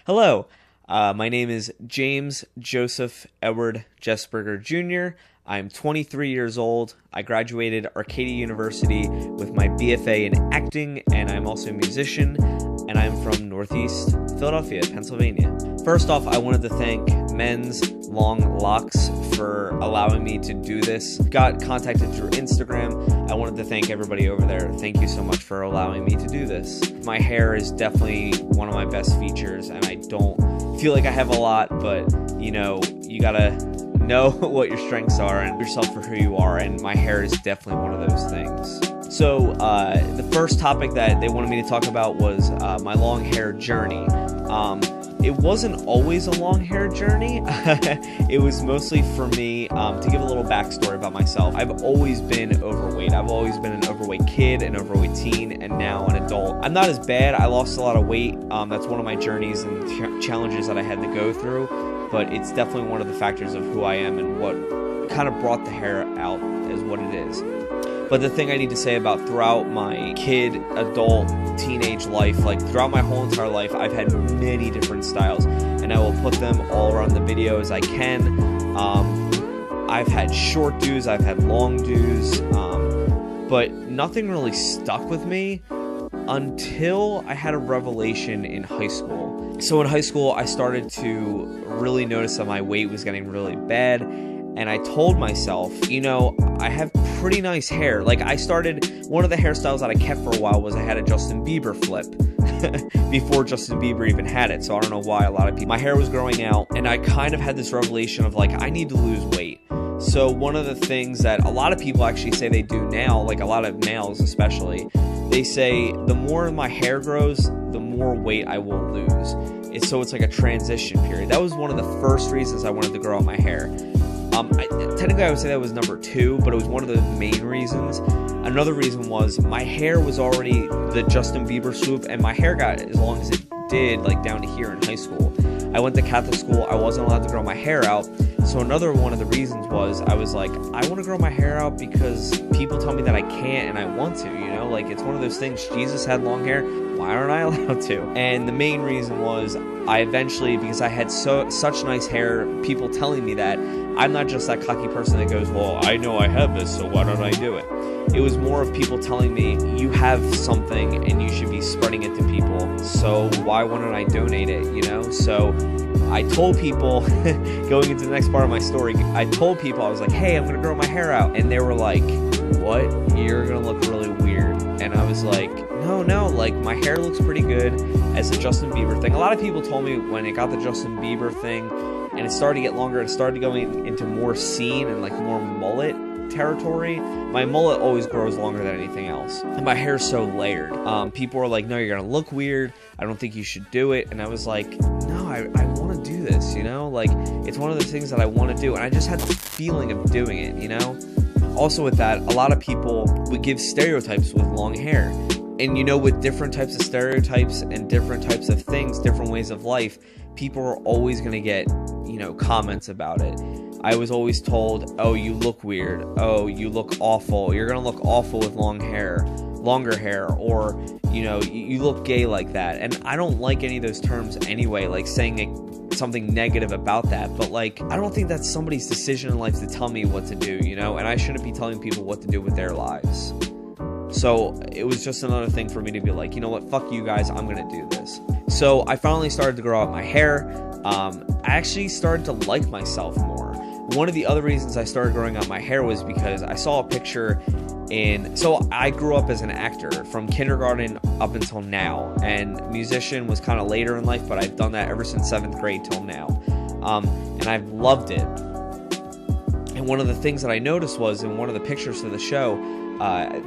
Hello, my name is James Joseph Edward Jesberger Jr. I'm 23 years old. I graduated Arcadia University with my BFA in acting, and I'm also a musician, and I'm from Northeast Philadelphia, Pennsylvania. First off, I wanted to thank Men's Long Locks for allowing me to do this. Got contacted through Instagram. I wanted to thank everybody over there. Thank you so much for allowing me to do this. My hair is definitely one of my best features, and I don't feel like I have a lot, but you know, you gotta know what your strengths are and yourself for who you are, and my hair is definitely one of those things. So the first topic that they wanted me to talk about was my long hair journey. It wasn't always a long hair journey. It was mostly for me, to give a little backstory about myself. I've always been overweight. I've always been an overweight kid, an overweight teen, and now an adult. I'm not as bad. I lost a lot of weight. That's one of my journeys and challenges that I had to go through, but it's definitely one of the factors of who I am and what kind of brought the hair out is what it is. But the thing I need to say about throughout my kid, adult, teenage life, like throughout my whole entire life, I've had many different styles, and I will put them all around the video as I can. I've had short do's, I've had long do's, but nothing really stuck with me until I had a revelation in high school. So in high school, I started to really notice that my weight was getting really bad. And I told myself, you know, I have pretty nice hair. Like, one of the hairstyles that I kept for a while was I had a Justin Bieber flip before Justin Bieber even had it. So I don't know why a lot of people, my hair was growing out, and I kind of had this revelation of like, I need to lose weight. So one of the things that a lot of people actually say they do now, like a lot of males especially, they say the more my hair grows, the more weight I will lose. So it's like a transition period. That was one of the first reasons I wanted to grow out my hair. Technically, I would say that was number 2, but it was one of the main reasons. Another reason was my hair was already the Justin Bieber swoop, and my hair got as long as it did, like down to here in high school. I went to Catholic school. I wasn't allowed to grow my hair out. So another one of the reasons was I was like, I want to grow my hair out because people tell me that I can't and I want to, you know? Like, it's one of those things. Jesus had long hair. Why aren't I allowed to? And the main reason was I eventually, because I had such nice hair, people telling me that, I'm not just that cocky person that goes, well, I know I have this, so why don't I do it? It was more of people telling me, you have something and you should be spreading it to people, so why wouldn't I donate it, you know? So I told people, going into the next part of my story, I told people, I was like, hey, I'm going to grow my hair out. And they were like, what? You're going to look really weird. And I was like, no, like my hair looks pretty good as a Justin Bieber thing. A lot of people told me when it got the Justin Bieber thing and it started to get longer, it started going into more scene and like more mullet territory. My mullet always grows longer than anything else, and my hair's so layered. People were like, no, you're gonna look weird, I don't think you should do it. And I was like, no, I want to do this, you know, like it's one of those things that I want to do, and I just had the feeling of doing it, you know. Also with that, a lot of people would give stereotypes with long hair, and you know, with different types of stereotypes and different types of things, different ways of life, people are always going to get, you know, comments about it. I was always told, oh, you look weird. Oh, you look awful. You're going to look awful with longer hair, or, you know, you look gay like that. And I don't like any of those terms anyway, like saying something negative about that. But like, I don't think that's somebody's decision in life to tell me what to do, you know, and I shouldn't be telling people what to do with their lives. So it was just another thing for me to be like, you know what, fuck you guys, I'm going to do this. So I finally started to grow out my hair. I actually started to like myself more. One of the other reasons I started growing out my hair was because I saw a picture so I grew up as an actor from kindergarten up until now, and musician was kind of later in life, but I've done that ever since 7th grade till now. And I've loved it. And one of the things that I noticed was in one of the pictures of the show,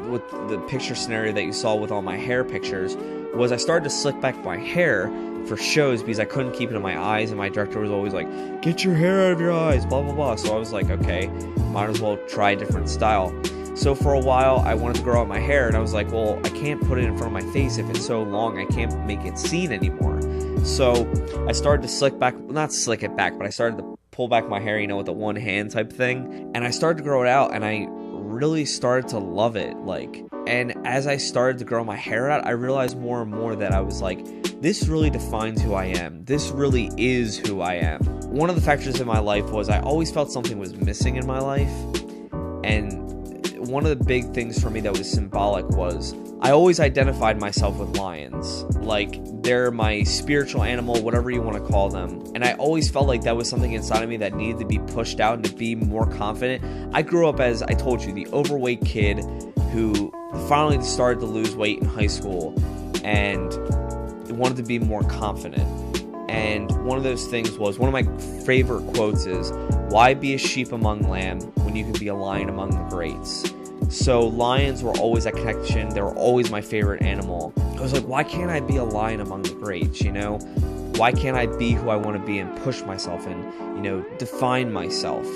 with the picture scenario that you saw with all my hair pictures, was I started to slick back my hair for shows because I couldn't keep it in my eyes, and my director was always like, get your hair out of your eyes, blah, blah, blah. So I was like, okay, might as well try a different style. So for a while, I wanted to grow out my hair, and I was like, well, I can't put it in front of my face if it's so long. I can't make it seen anymore. So I started to not slick it back, but I started to pull back my hair, you know, with the one hand type thing. And I started to grow it out, and I really started to love it. And as I started to grow my hair out, I realized more and more that I was like, this really defines who I am. This really is who I am. One of the factors in my life was I always felt something was missing in my life. And one of the big things for me that was symbolic was I always identified myself with lions. Like, they're my spiritual animal, whatever you want to call them. And I always felt like that was something inside of me that needed to be pushed out and to be more confident. I grew up, as I told you, the overweight kid who finally started to lose weight in high school and wanted to be more confident. And one of those things was, one of my favorite quotes is, why be a sheep among lambs when you can be a lion among the greats? So lions were always a connection. They were always my favorite animal. I was like, why can't I be a lion among the greats, you know? Why can't I be who I want to be and push myself and, you know, define myself?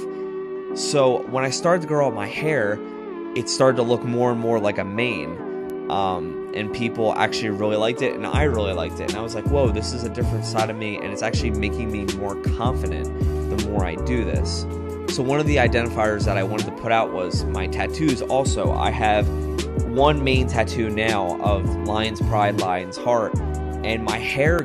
So when I started to grow out my hair, it started to look more and more like a mane. And people actually really liked it, and I really liked it. And I was like, whoa, this is a different side of me, and it's actually making me more confident the more I do this. So one of the identifiers that I wanted to put out was my tattoos also. I have one main tattoo now of Lion's Pride, Lion's Heart, and my hair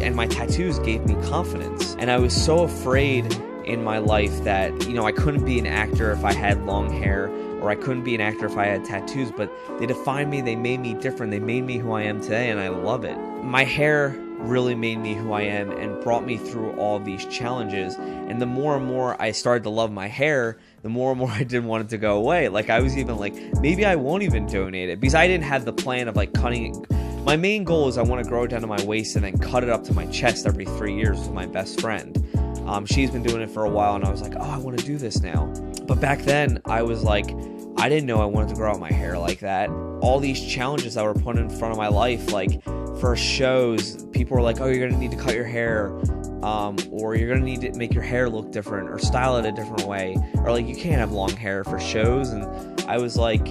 and my tattoos gave me confidence. And I was so afraid in my life that, you know, I couldn't be an actor if I had long hair, or I couldn't be an actor if I had tattoos, but they defined me, they made me different, they made me who I am today, and I love it. My hair really made me who I am and brought me through all these challenges, and the more and more I started to love my hair, the more and more I didn't want it to go away. Like, I was even like, maybe I won't even donate it, because I didn't have the plan of like cutting it. My main goal is I want to grow it down to my waist and then cut it up to my chest every 3 years with my best friend. She's been doing it for a while, and I was like, oh, I want to do this now. But back then, I was like, I didn't know I wanted to grow out my hair like that. All these challenges that were put in front of my life, like for shows, people were like, oh, you're going to need to cut your hair, or you're going to need to make your hair look different, or style it a different way, or like, you can't have long hair for shows. And I was like,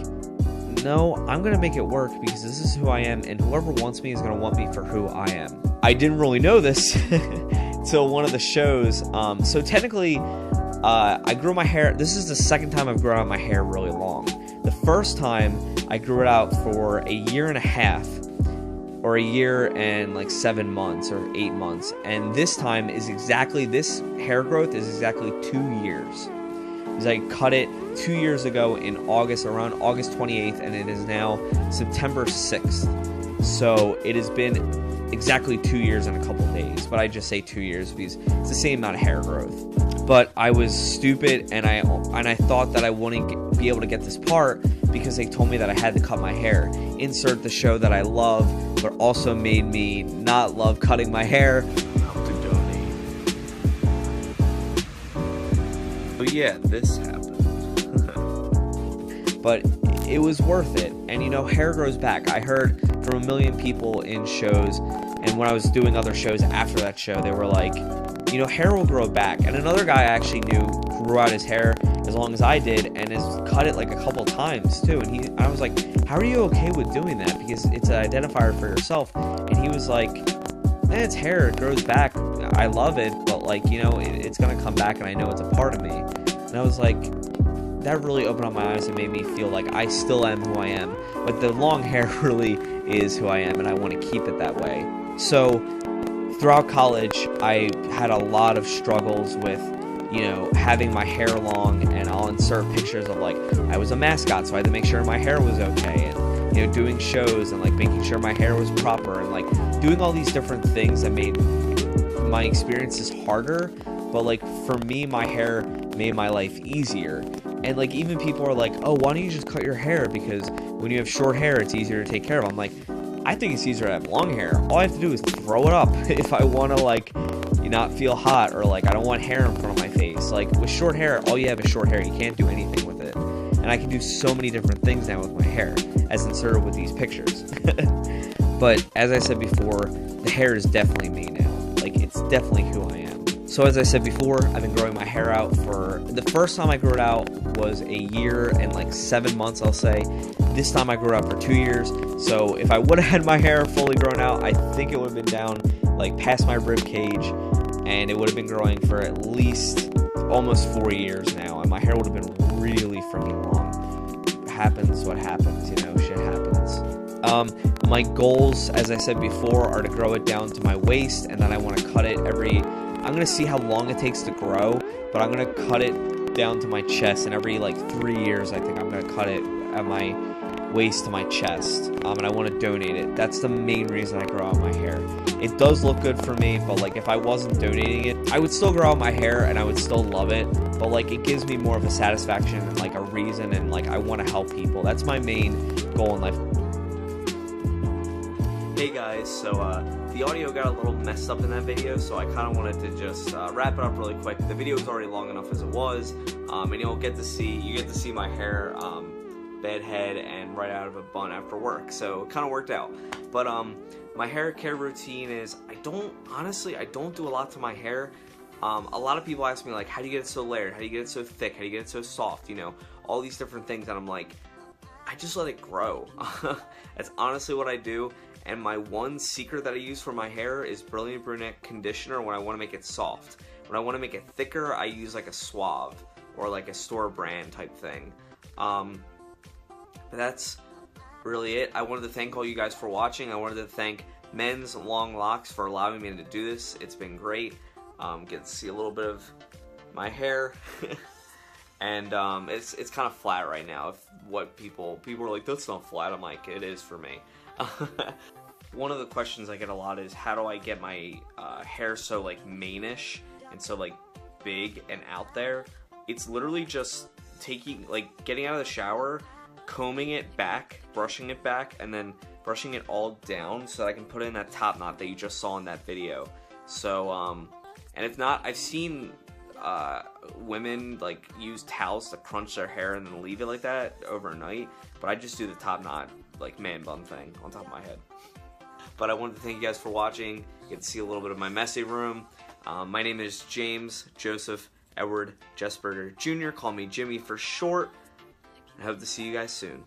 no, I'm going to make it work, because this is who I am, and whoever wants me is going to want me for who I am. I didn't really know this till one of the shows. So technically, I grew my hair. This is the second time I've grown out my hair really long. The first time I grew it out for a year and a half, or a year and like 7 months or 8 months. And this time is exactly, this hair growth is exactly 2 years. Because I cut it 2 years ago in August, around August 28th, and it is now September 6th. So it has been exactly 2 years and a couple days, but I just say 2 years because it's the same amount of hair growth. But I was stupid, and I thought that I wouldn't be able to get this part because they told me that I had to cut my hair. Insert the show that I love, but also made me not love cutting my hair. How to donate. Oh yeah, this happened. But it was worth it. And you know, hair grows back. I heard from a million people in shows, and when I was doing other shows after that show, they were like, you know, hair will grow back. And another guy I actually knew grew out his hair as long as I did, and has cut it like a couple times too. And I was like, how are you okay with doing that? Because it's an identifier for yourself. And he was like, it's hair, it grows back. I love it, but like, you know, it's gonna come back, and I know it's a part of me. And I was like, that really opened up my eyes and made me feel like I still am who I am. But the long hair really is who I am, and I want to keep it that way. So throughout college, I had a lot of struggles with, you know, having my hair long, and I'll insert pictures of like, I was a mascot, so I had to make sure my hair was okay, and, you know, doing shows and like making sure my hair was proper, and like doing all these different things that made my experiences harder. But like, for me, my hair made my life easier. And like, even people are like, oh, why don't you just cut your hair, because when you have short hair, it's easier to take care of. I'm like, I think it's easier to have long hair. All I have to do is throw it up if I want to, like, you not feel hot, or like I don't want hair in front of my face. Like, with short hair, all you have is short hair. You can't do anything with it. And I can do so many different things now with my hair, as inserted with these pictures. But as I said before, the hair is definitely me now. Like, it's definitely who I am. So as I said before, I've been growing my hair out for, the first time I grew it out was a year and like 7 months, I'll say. This time I grew it out for 2 years. So if I would have had my hair fully grown out, I think it would have been down like past my rib cage, and it would have been growing for at least almost 4 years now, and my hair would have been really freaking long. happens what happens, you know, shit happens. My goals, as I said before, are to grow it down to my waist, and then I want to cut it I'm going to see how long it takes to grow, but I'm going to cut it down to my chest, and every like 3 years I think I'm going to cut it at my waist to my chest, and I want to donate it. That's the main reason I grow out my hair. It does look good for me, but like if I wasn't donating it, I would still grow out my hair and I would still love it, but like it gives me more of a satisfaction and like a reason, and like I want to help people. That's my main goal in life. Hey guys, so the audio got a little messed up in that video, so I kind of wanted to just wrap it up really quick. The video was already long enough as it was, and you get to see my hair bed head and right out of a bun after work, so it kind of worked out. But my hair care routine is, I don't do a lot to my hair. A lot of people ask me like, how do you get it so layered, how do you get it so thick, how do you get it so soft, you know, all these different things, and I'm like, I just let it grow. That's honestly what I do. And my one secret that I use for my hair is Brilliant Brunette conditioner when I want to make it soft. When I want to make it thicker, I use like a Suave or like a store brand type thing. But that's really it. I wanted to thank all you guys for watching. I wanted to thank Men's Long Locks for allowing me to do this. It's been great. Get to see a little bit of my hair. And it's kind of flat right now. People are like, that's not flat. I'm like, it is for me. One of the questions I get a lot is, how do I get my hair so like mane-ish and so like big and out there? It's literally just getting out of the shower, combing it back, brushing it back, and then brushing it all down so that I can put in that top knot that you just saw in that video. So and if not, I've seen women like use towels to crunch their hair and then leave it like that overnight, but I just do the top knot like man bun thing on top of my head. But I wanted to thank you guys for watching. You get to see a little bit of my messy room. My name is James Joseph Edward Jesperger Jr. Call me Jimmy for short. I hope to see you guys soon.